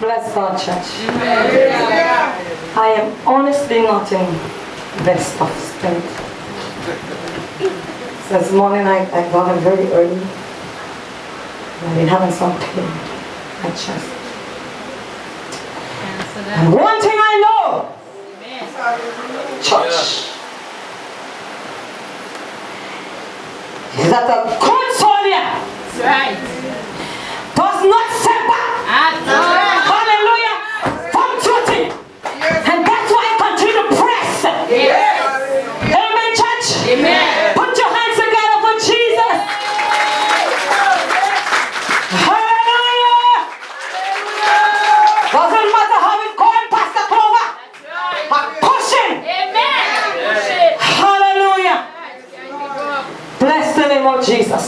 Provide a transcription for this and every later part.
Bless God, church. I am honestly not in best of state. So this morning I got up very early. I've been having some pain in my chest. And one thing I know, church, is that a good soldier does not set back. Hallelujah. From duty. And that's why I continue to press. Amen, church. Amen. Put your hands together for Jesus. Hallelujah. Doesn't matter how it's going, Pastor Clover. I'm pushing. Amen. Hallelujah. Bless the name of Jesus.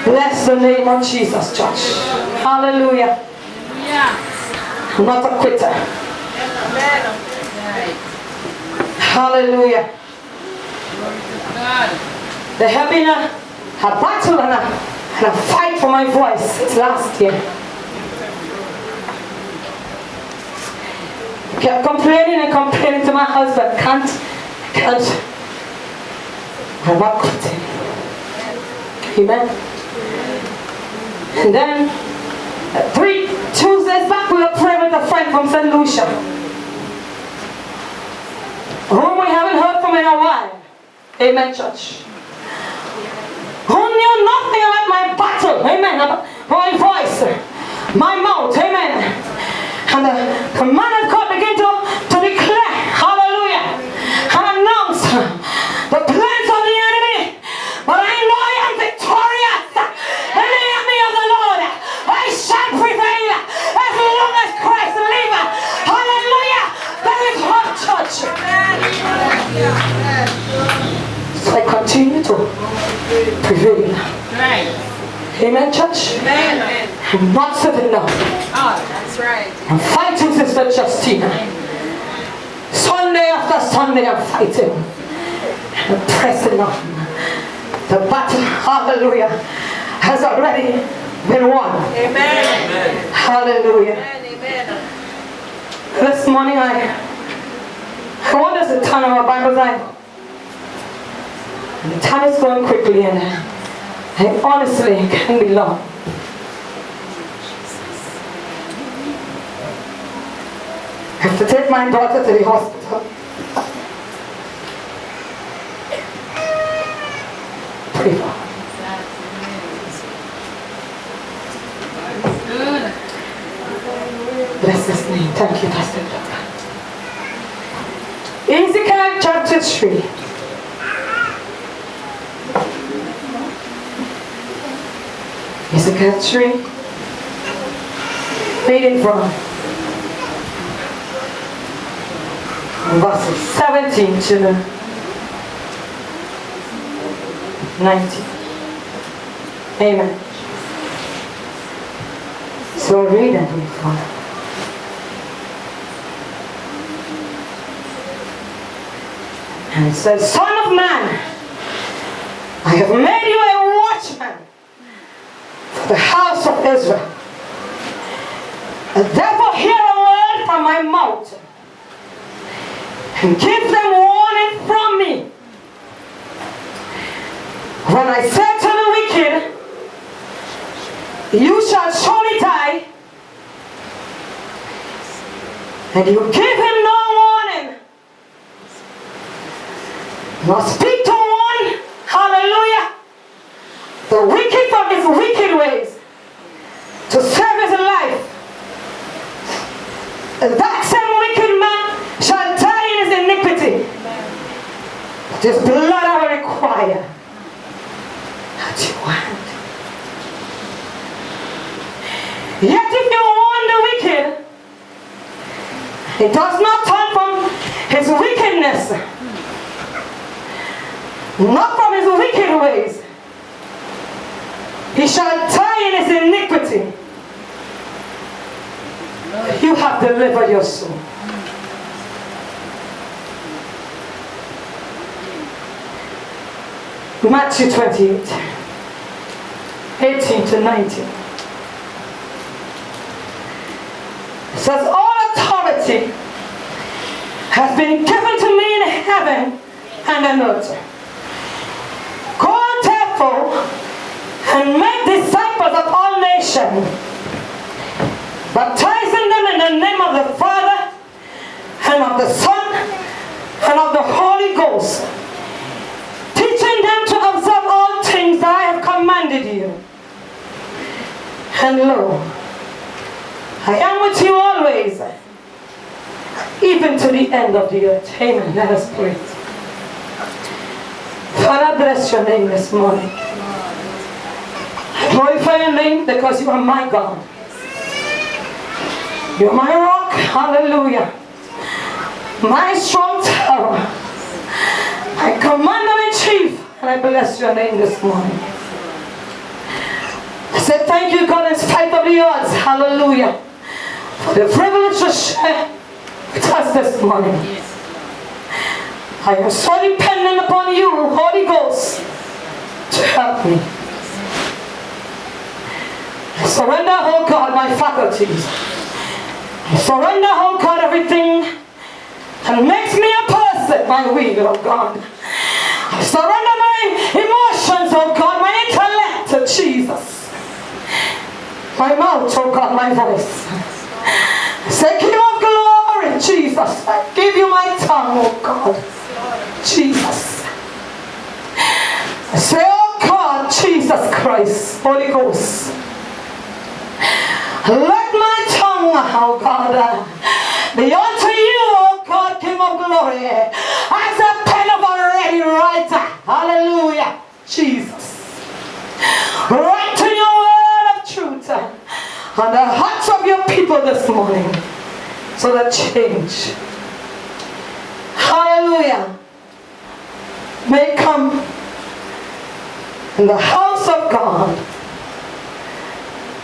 Bless the name of Jesus, church. Hallelujah. I'm not a quitter. Hallelujah. There have been a battle and a fight for my voice since last year. I kept complaining and complaining to my husband. Can't. I'm not quitting. Amen. And then 3 Tuesdays back we were praying with a friend from St. Lucia, whom we haven't heard from in a while. Amen, church. Who knew nothing about my battle. Amen. About my voice, my mouth. Amen. And the man of God began to declare, hallelujah, and announce the plans of the enemy. But I know I am victorious. In the army of the Lord, I shall prevail as long as Christ lives. Hallelujah. That is hope, church. So I continue to prevail. Amen, church. Amen. I'm not sitting down. Oh, that's right. I'm fighting, Sister Justina. Sunday after Sunday, I'm fighting. I'm pressing on. The battle, hallelujah, has already been won. Amen. Hallelujah. Amen. This morning, I want us to turn our Bibles. The time is going quickly, and I honestly can't be long. I have to take my daughter to the hospital. Pray for her. Bless His name. Thank you, Pastor. Ezekiel chapter 3. Ezekiel 3. Reading from verses 17 to 19. Amen. So read and read for us. And it says, Son of man, I have made you a watchman for the house of Israel. And therefore hear a word from my mouth, and give them warning from me. When I said to the wicked, you shall surely die, and you give him no warning, nor speak to one, hallelujah, the wicked from his wicked ways, to save his life. And that same wicked man shall die in his iniquity. This blood I will require at your hand. Yet if you warn the wicked, he does not turn from his wickedness, not from his wicked ways, he shall die in his iniquity. You have delivered your soul. Matthew 28, 18 to 19. says, all authority has been given to me in heaven and on earth. Go therefore and make disciples of all nations, baptizing them in the name of the Father and of the Son and of the Holy Ghost, teaching them to observe all things that I have commanded you. And lo, I am with you always, even to the end of the earth. Amen. Let us pray. Father, bless your name this morning. I glorify your name because you are my God. You are my rock. Hallelujah. My strong tower. I commander-in-chief, and I bless your name this morning. I say thank you, God, in spite of the odds. Hallelujah. For the privilege to share with us this morning. I am so dependent upon you, Holy Ghost, to help me. I surrender, oh God, my faculties. I surrender, oh God, everything that makes me a person, my will, oh God. I surrender my emotions, oh God, my intellect to Jesus. My mouth, oh God, my voice. I say, King of glory, Jesus. I give you my tongue, oh God. Jesus. I say, oh God, Jesus Christ, Holy Ghost. Let my tongue, oh God, be unto you, oh God, King of glory, as a pen of a ready writer. Hallelujah. Jesus. Write in your word of truth on the hearts of your people this morning, so that change, hallelujah, may come in the house of God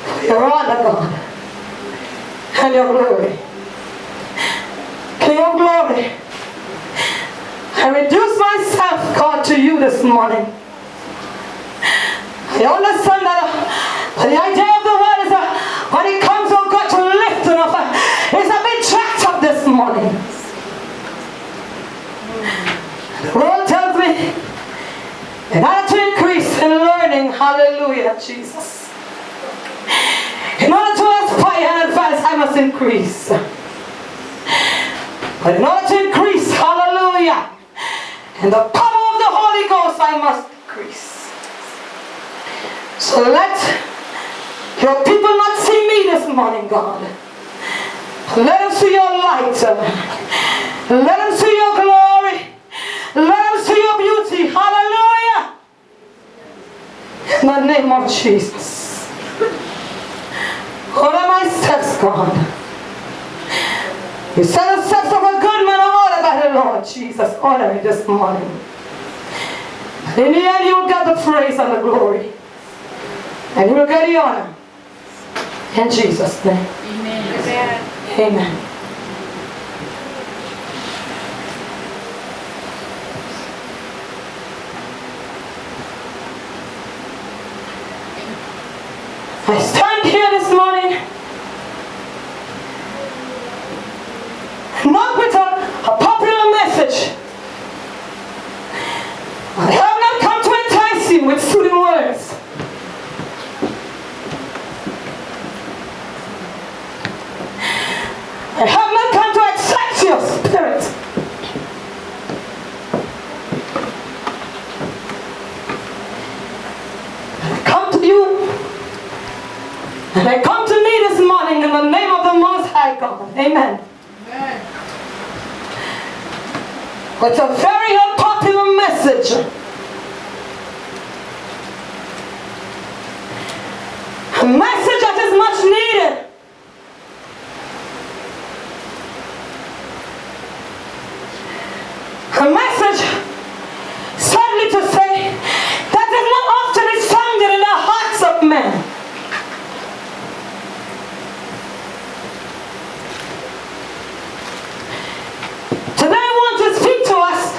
for your honor, God, and your glory. King of glory, I reduce myself, God, to you this morning. I understand that the idea of the word is when it comes, oh God, to lifting up, it's a bit jacked up this morning. The world tells me in order to increase in learning, hallelujah, Jesus. In order to aspire and advance, I must increase. But in order to increase, hallelujah, in the power of the Holy Ghost, I must decrease. So let your people not see me this morning, God. Let them see your light. Let them see your glory. Let them see your beauty. Hallelujah. In the name of Jesus. Order my steps, God. You said the steps of a good man are ordered by the Lord. Jesus, order me this morning. In the end, you will get the praise and the glory. And you will get the honor. In Jesus' name. Amen. Amen. I stand here this morning not with a popular message. I have not come to entice you with soothing words. I have not come to excite your spirit. I come to you, and I come to me this morning in the name of the Most High God. Amen. Amen. It's a very unpopular message. A message that is much needed. A message, sadly to say, that is not often sounded in the hearts of men. Today I want to speak to us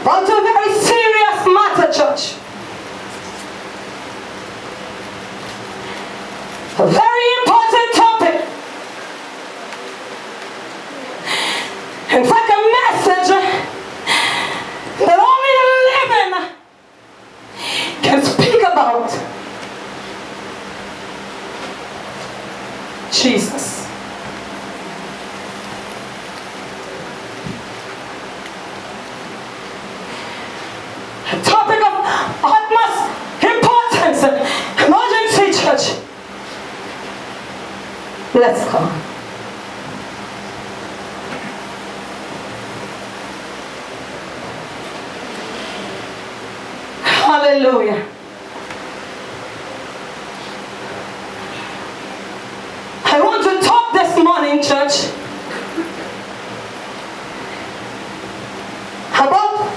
about a very serious matter, church. A very important topic. In fact, a message that only the living can speak about. Jesus. A topic of utmost importance and emergency, church. Let's go. Hallelujah. I want to talk this morning, church, about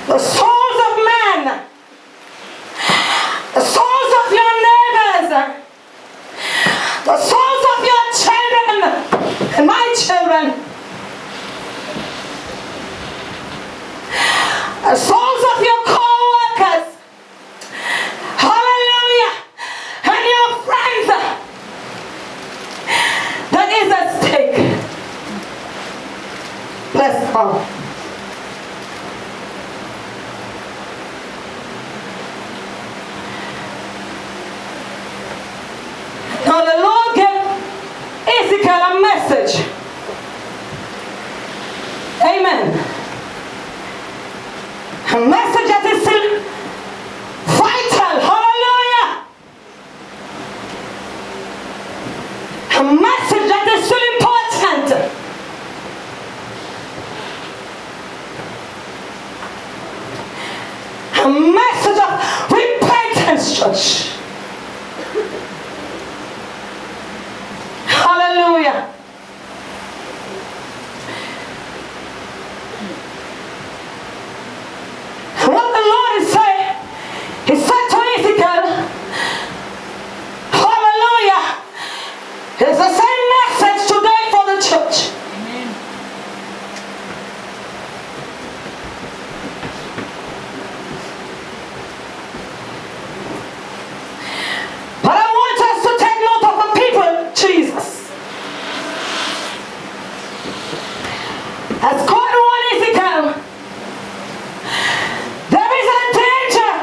the souls of men, the souls of your neighbors, the souls of your children and my children, the souls of your co-workers, hallelujah, and your friends. That is at stake. Bless God. Now the Lord gave Ezekiel a message. Amen. A message that is still vital. Hallelujah. A message that is still important. A message of repentance, church. Hallelujah. What the Lord is saying, He said to Ezekiel, hallelujah, it's the same message today for the church. Amen. But I want us to take note of the people, Jesus. As God warned Ezekiel, there is a danger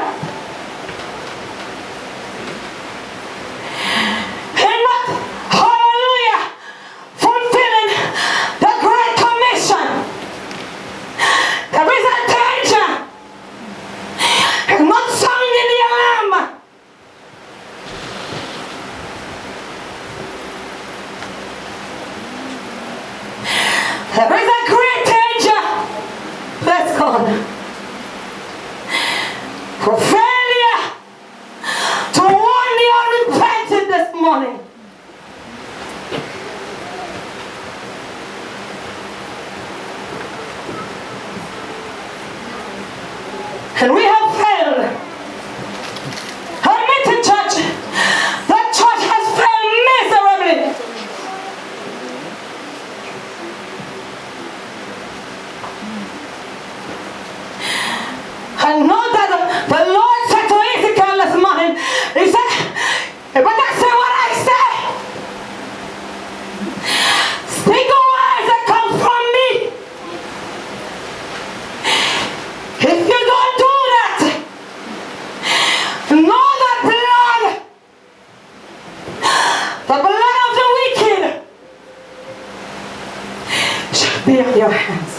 in not, hallelujah, fulfilling the Great Commission. There is a danger in not sounding the alarm. There is a great danger, bless God, for failure to warn the unrepentant this morning. And we have failed. Admit it, church. The church has failed miserably. I know that the Lord said to Ezekiel this morning, He said, you better say what I say. Speak the words that come from me. If you don't do that, know that the blood of the wicked, shall be on your hands.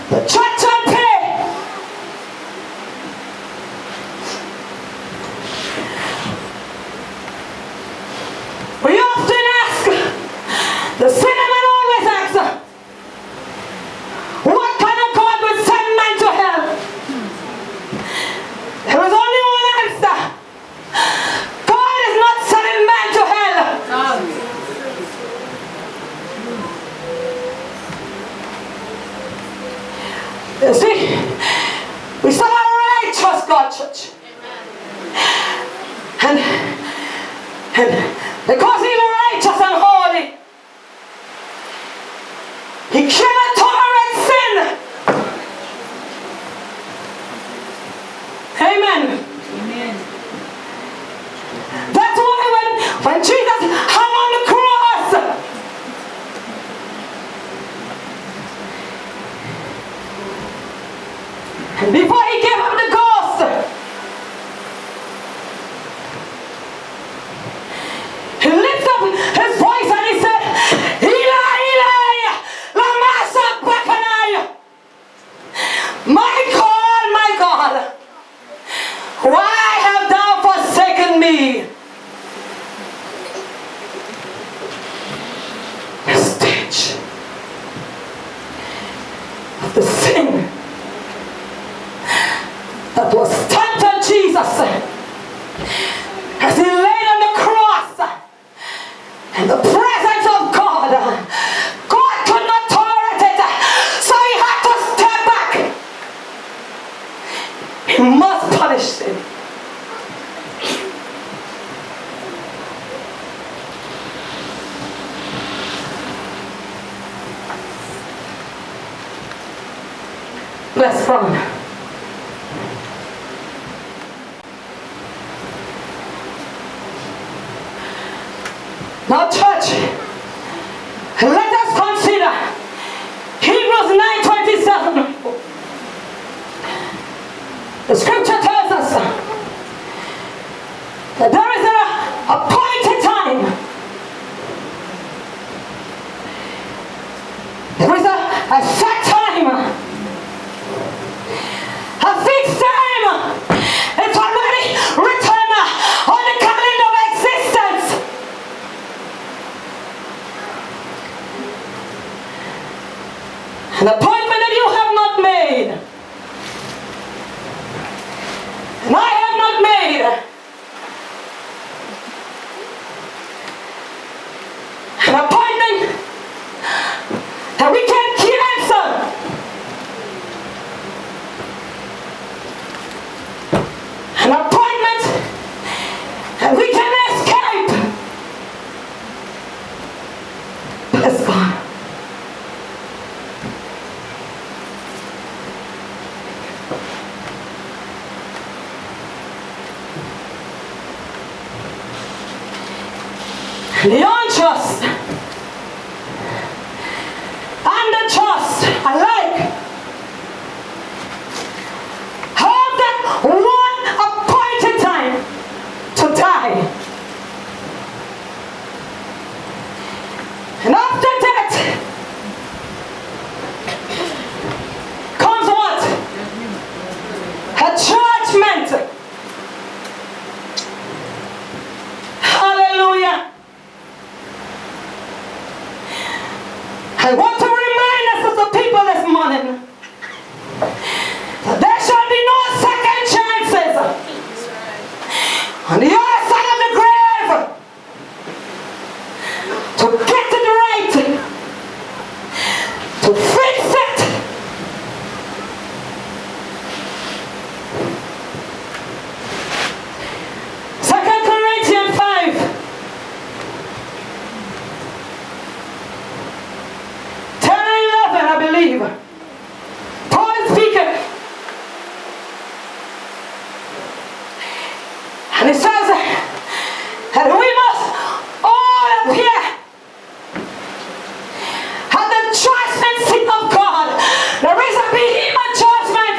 The church will pay. We often ask, the cinnamon always asks, what kind of God would send man to hell? There was only one answer. God is not sending man to hell. You see, we serve a righteous God, church. And because He's righteous and holy, He cannot tolerate sin. Amen. Amen. that was stamped on Jesus as he laid on the cross. And the presence of God, God could not tolerate it, so he had to step back. He must punish sin. Bless God. Now, church, let us consider Hebrews 9:27. The scripture tells us that there is an appointed time. There is a set time. A fixed time. It's already written on the calendar of existence. An appointment that you have not made, and I have not made. An appointment that we can cancel. An appointment that we can escape. Bless God. The unjust and the just alike have that one appointed time to die. And after that comes what? A judgment. Hallelujah. I want to remind us as a people this morning that there shall be no second chances on the other side of the grave to get it right, to fix it. Second Corinthians 5. 10 and 11, I believe. Paul is speaking. And he says that we must all appear at the judgment seat of God. There is a behemoth judgment.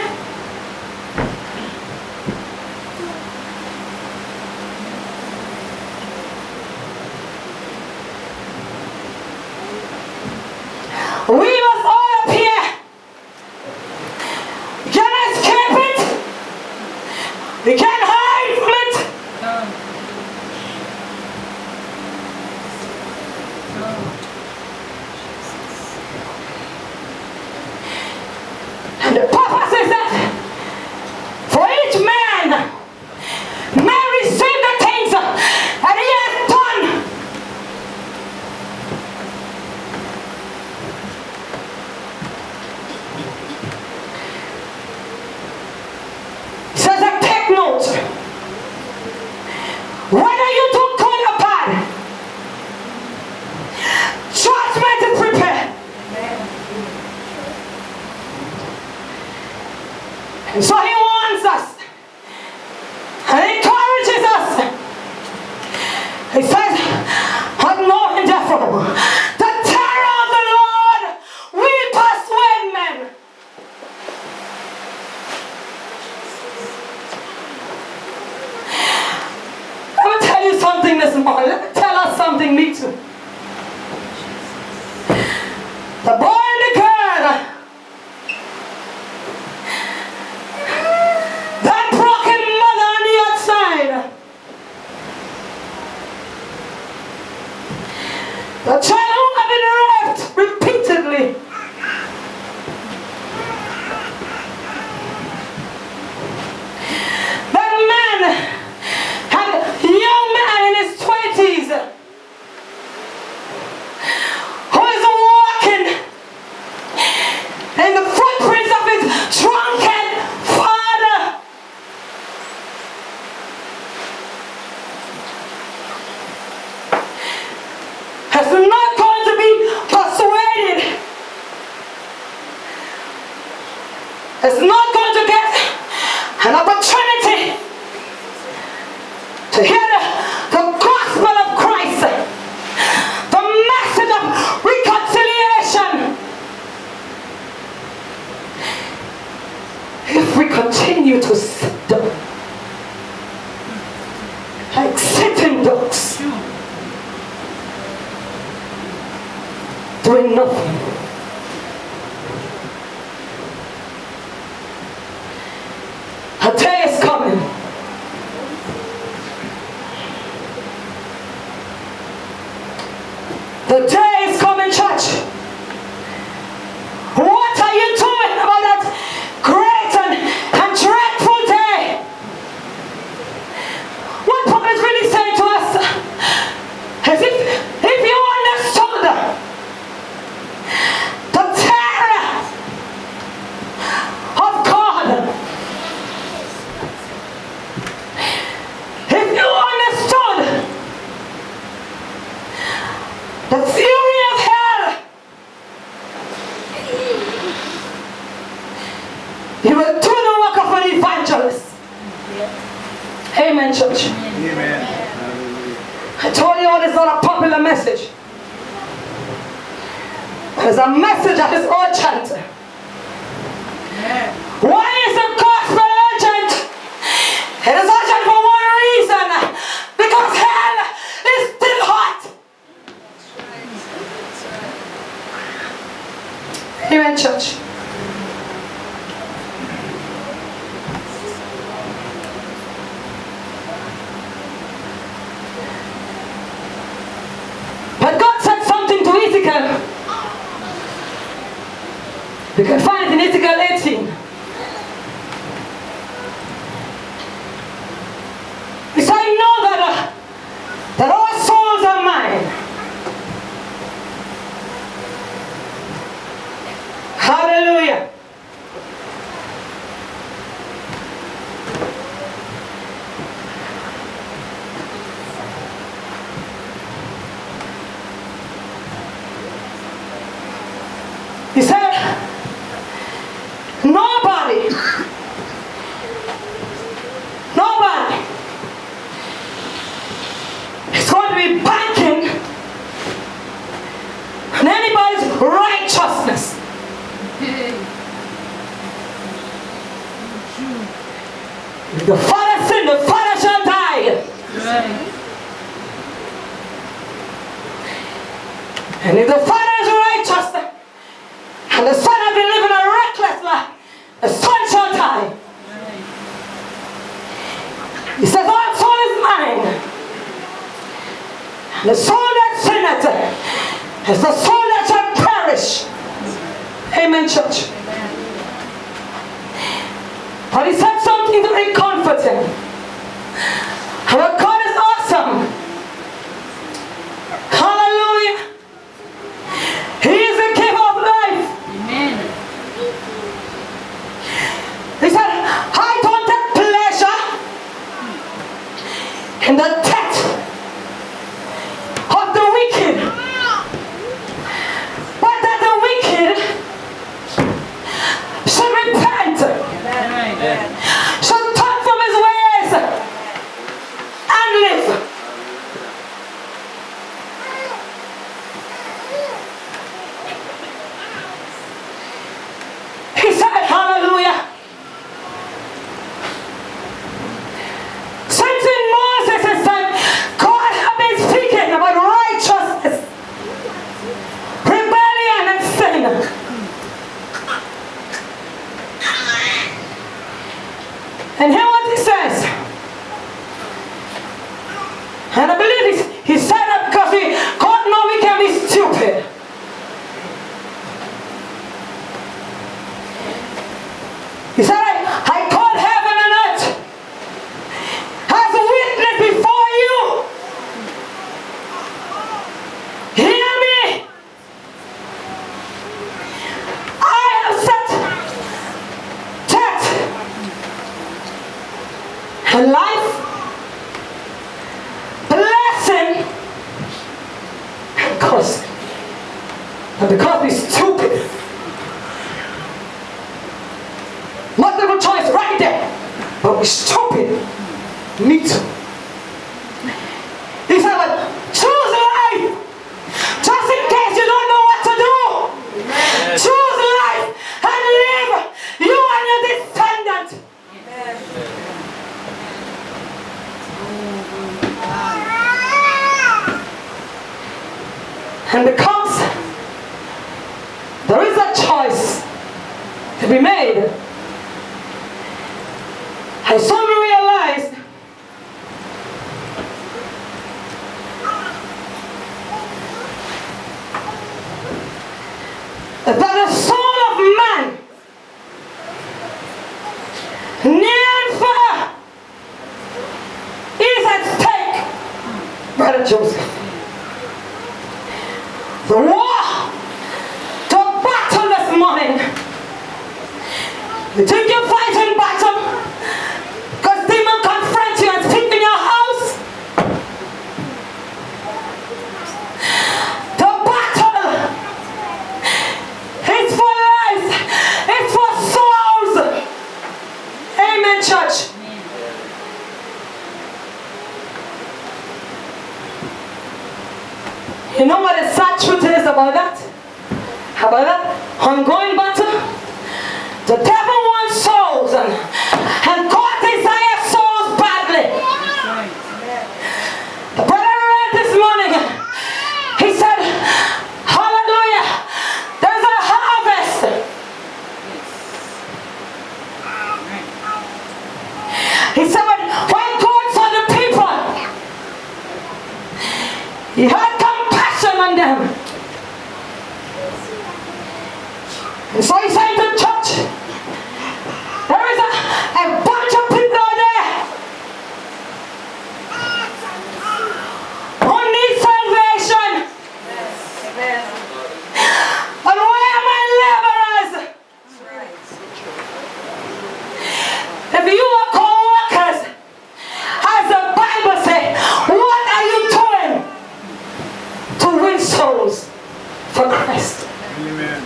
We must all appear. We can't escape it. We can't hide from it. And the purpose is that for each man may receive the things that he has done. He says that take note. Whether you do good or bad, judgment is prepared. And so he warns us and encourages us. He says, unknowing therefore, the terror of the Lord will persuade men. Let me tell you something this morning. Let me tell us something, me too. The boy and the girl, that broken mother on the outside, the child who had been raped repeatedly, an opportunity to hear the gospel of Christ, the message of reconciliation. If we continue to sit down like sitting ducks, doing nothing, a day is coming the day is coming, church. What are you doing about that great and dreadful day? What Paul is really saying to us is if you understood the terror of God, if you understood the fury of hell, you will do the work of an evangelist. Amen, church. Amen. I told you all it's not a popular message. It's a message that is urgent. Why is the gospel urgent? It is urgent for one reason. Because hell is still hot. Amen, church. But God said something to Ezekiel. We can find it in Ezekiel 18. He said, I know that all souls are mine. Hallelujah. He said, nobody is going to be banking on anybody's righteousness. If the father sinned, the father shall die. And if the father is righteous, and the son has been living a reckless life, the son shall die. He says, all soul is mine. And the soul that sinneth is the soul that shall perish. Amen, church. But he said something very comforting. Our God is awesome. Hallelujah. He is the giver of life. Amen. He said, I don't take pleasure in the death of the wicked, but that the wicked should repent, should turn from his ways and live. He said, hallelujah. Since in Moses' time, God had been speaking about righteousness, rebellion, and sin. And hear what he says. And I believe he said that because God knows we can be stupid. He said, I called heaven and earth as a witness before you. Hear me. I have set death and life, blessing and cursing. And because we're stupid, multiple choice right there. But we're stupid. Me too. He said, but choose life. Just in case you don't know what to do. Choose life and live. You and your descendant. And because there is a choice to be made, I soon realized that the soul of man, near and far, is at stake, Brother Joseph. The war to battle this morning. You think you're fighting battle because demon confront you and speak in your house? The battle is for lives, it's for souls. Amen, church. You know what the sad truth is about that? About that ongoing battle? The devil wants souls and God desires souls badly. The brother read this morning. He said, hallelujah, there's a harvest. He said, when God saw the people, he had compassion on them. And so he said to the church, there is a bunch of people out there who need salvation. And where are my laborers? If you are co-workers, as the Bible says, what are you doing to win souls for Christ? Amen.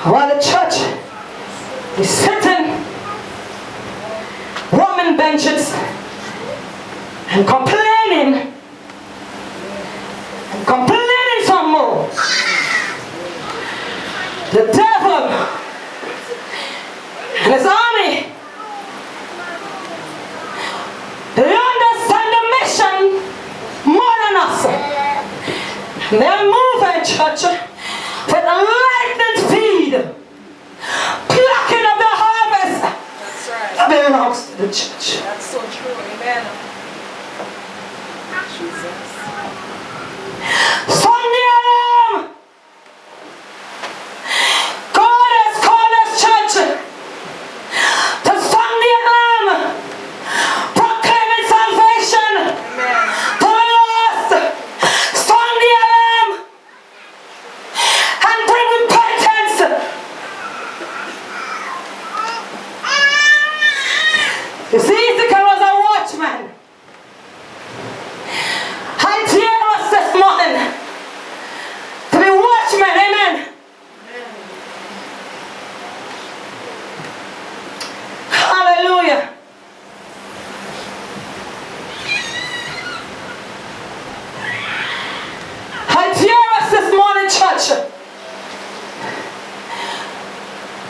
While the church is sitting, warming benches, and complaining some more, the devil and his army, they understand the mission more than us. And they're moving, church, with lightning speed, plucking up the harvest. That's right. That belongs to the church. That's so true. Amen. Jesus. Sound the alarm! God has called us, church, to sound the alarm, proclaiming salvation to the lost. Sound the alarm and bring repentance. You see, Ezekiel was a watchman. I dare us this morning to be watchmen, amen. Hallelujah. I dare us this morning, church,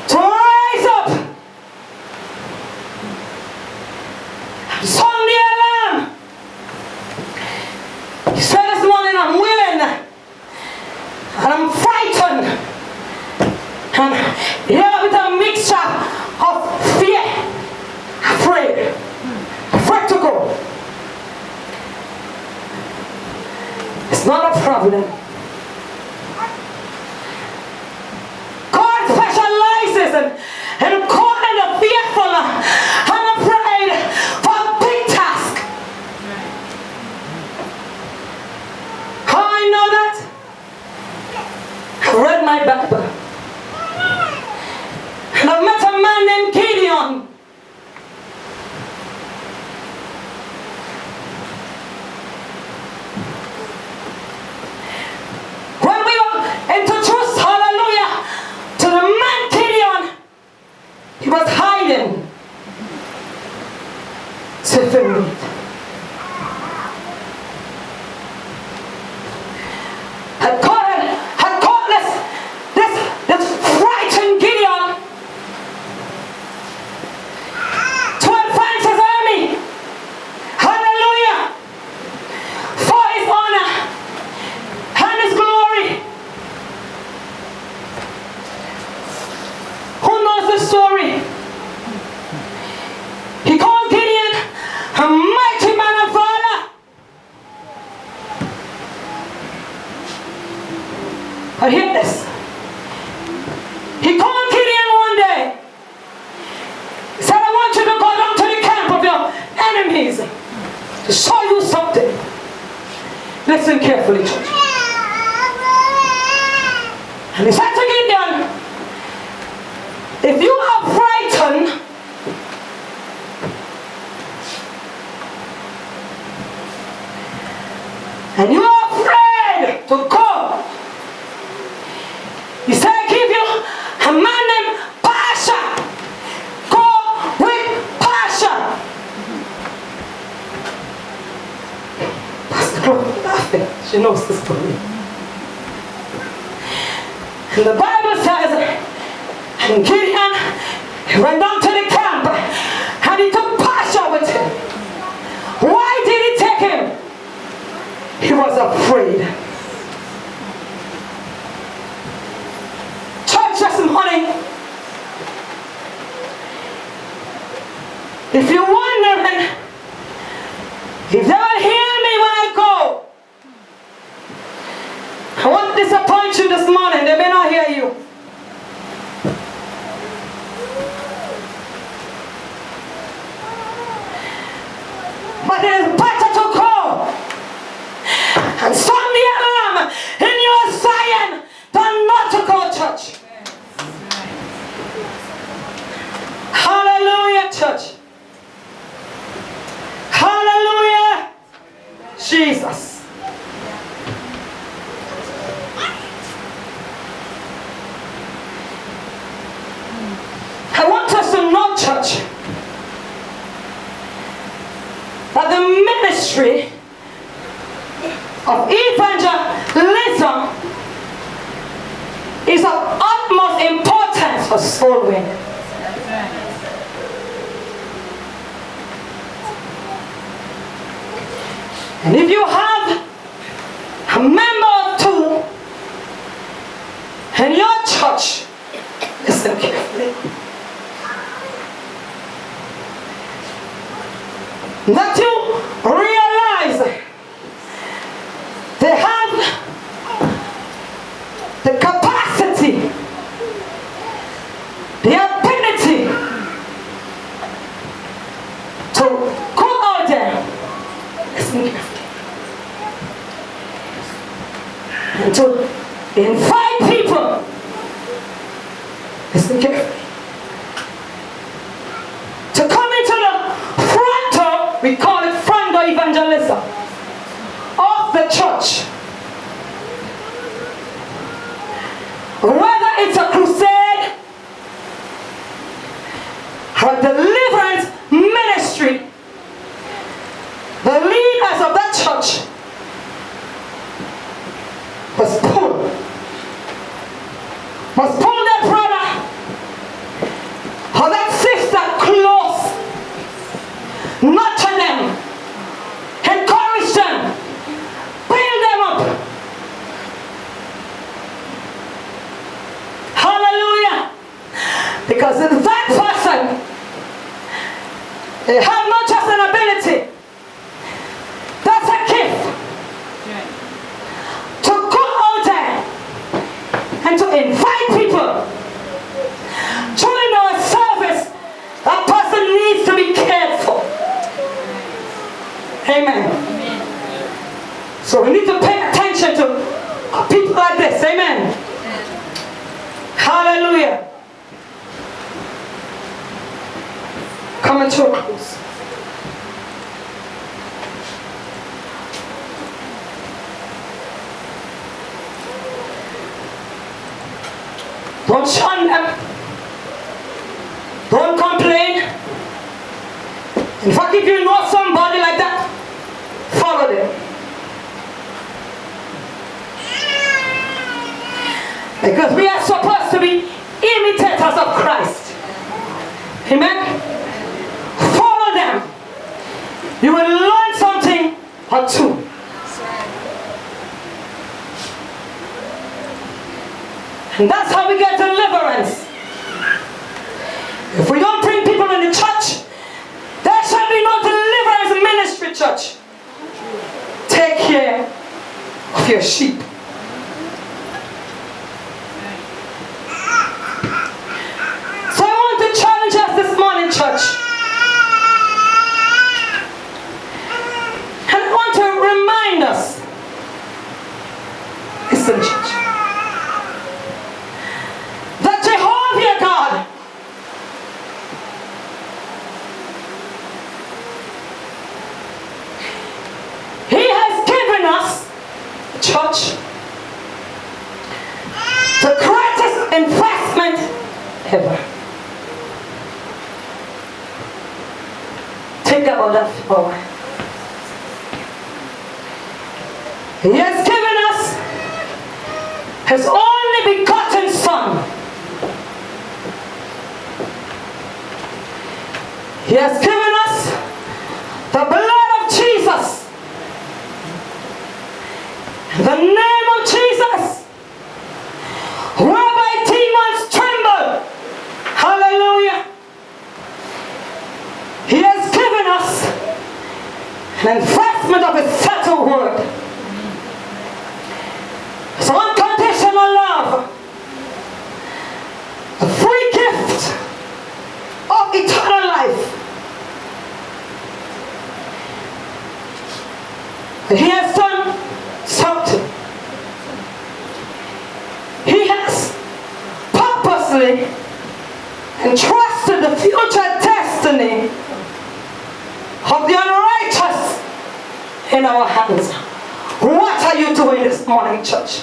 to rise up, sound the alarm. He said this morning, I'm willing and I'm frightened. And here with a mixture of fear, afraid to go. It's not a problem. God specializes in calling the fearful and afraid for a big task. How I know that? I've read my Bible. And I've met a man named Gideon. He was hiding. Suffering. Had caught this frightened Gideon to advance his army. Hallelujah. For his honor and his glory. Who knows the story? He called Gideon a mighty man of valor. But hear this. He called Gideon one day. He said, I want you to go down to the camp of your enemies to show you something. Listen carefully, church. And he said to Gideon, if you are frightened, and you are afraid to go, he said, I give you a man named Pasha. Go with Pasha. Pastor Chloe laughing. She knows the story. And the Bible says, and Gideon, he went down to the camp and he took Pasha with him. Why did he take him? He was afraid. Church this morning, if you're wondering if they will hear me when I go, I won't disappoint you this morning. They may not hear you. But it is better to go and sound the alarm in your Zion than not to go, church. Hallelujah, church. Hallelujah, Jesus. I want us to know, church, that the ministry of evangelism is of utmost importance for soul winning. And if you have a member or two in your church, listen carefully, that you realize they have the capacity, the ability to go out there, listen carefully, and to invite people, listen carefully, to come into the front door, we call it front door evangelism, of the church. Whether it's a crusade or a deliverance ministry, the leaders of that church must pull that brother or that sister close, nurture them, encourage them, build them up. Hallelujah. Because that person, they have not just an ability, that's a gift to go out there and to invite people. During our service, that person needs to be cared for. Amen. So we need to pay attention to people like this. Amen. Hallelujah. Coming to a close. Don't shun them. Don't In fact, if you know somebody like that, follow them. Because we are supposed to be imitators of Christ. Amen? Follow them. You will learn something or two. And that's how we get deliverance. If we don't bring people in the church, there shall be no deliverance ministry, church. Take care of your sheep. So I want to challenge us this morning, church. And I want to remind us. Listen, church. That Jehovah God church, the greatest investment ever. Think about that for a while. He has given us his only begotten Son. He has given us the blood of Jesus. The name of Jesus, whereby demons tremble. Hallelujah. He has given us an investment of his settled word. It's unconditional love. A free gift of eternal life. He has done something. He has purposely entrusted the future destiny of the unrighteous in our hands. What are you doing this morning, church?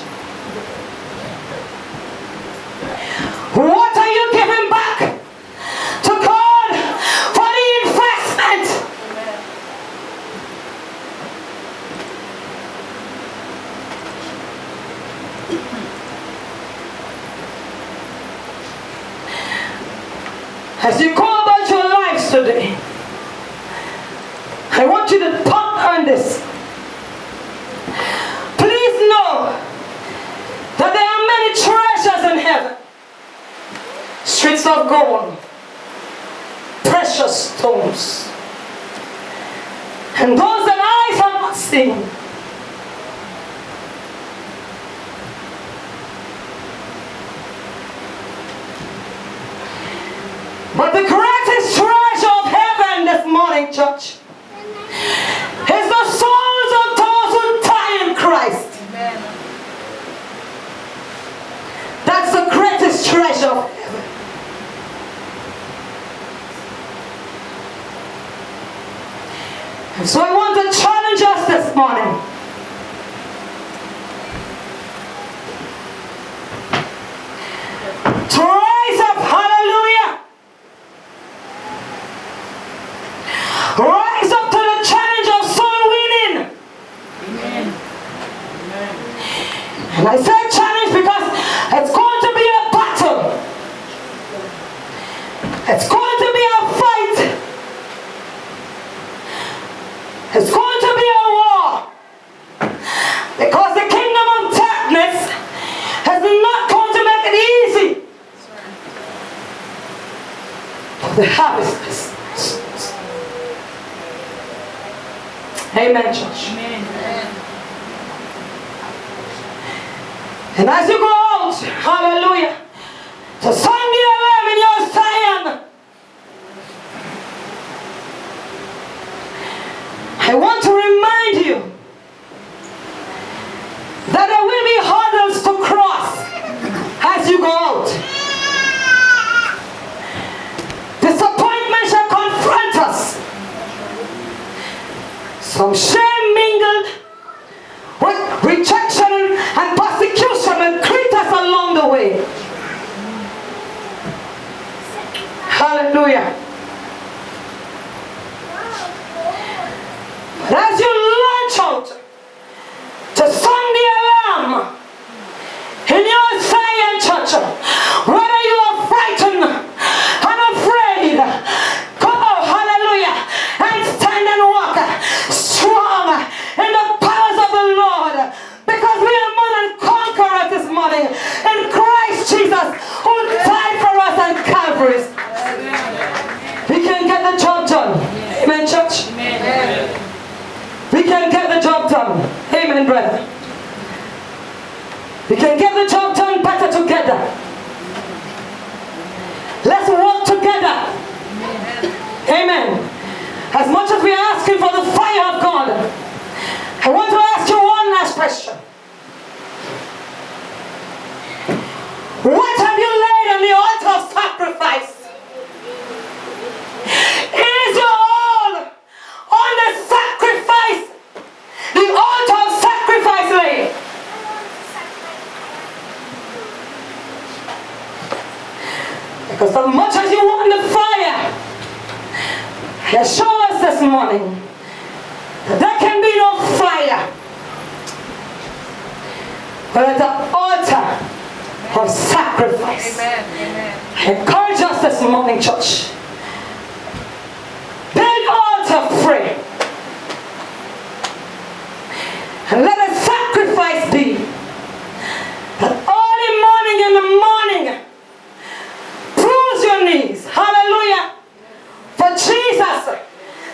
What are you giving back to God for the investment? As you go about your lives today, I want you to ponder on this. Please know that there are many treasures in heaven. Streets of gold, precious stones, and those that eyes have not seen. But the greatest treasure of heaven this morning, church, is the souls of those who die in Christ. Amen. That's the greatest treasure of heaven. And so I want to challenge us this morning. To rise up, hallelujah. Rise up to the challenge of soul winning. Amen. And I say challenge because it's going to be a battle. It's going to be a fight. It's going to be a war. Because the kingdom of darkness is not going to make it easy. The harvest is. Amen, church. Amen. And as you go out, hallelujah, to sound the alarm in your Zion, I want to remind you that there will be hurdles to cross as you go out. Disappointment shall confront us. Some shame mingled with rejection and persecution will greet us along the way. Hallelujah. church, whether you are frightened and afraid, come on, hallelujah, and stand and walk strong in the powers of the Lord, because we are more than conquerors this morning in Christ Jesus, who died for us on Calvary. We can get the job done. Amen, church? Amen. We can get the job done. Amen, brother. We can get the job done better together. Let's work together. Amen. As much as we are asking for the fire of God, I want to ask you one last question. What have you laid on the altar of sacrifice? Is your all on the sacrifice? The altar of sacrifice laid? Because as much as you want the fire, He showed us this morning that there can be no fire without the altar of sacrifice. Amen. Amen. I encourage us this morning, church. Build your altar free. And let a sacrifice be that early morning in the morning, bruise your knees. Hallelujah. For Jesus.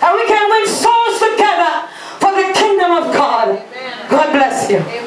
And we can win souls together for the kingdom of God. Amen. God bless you. Amen.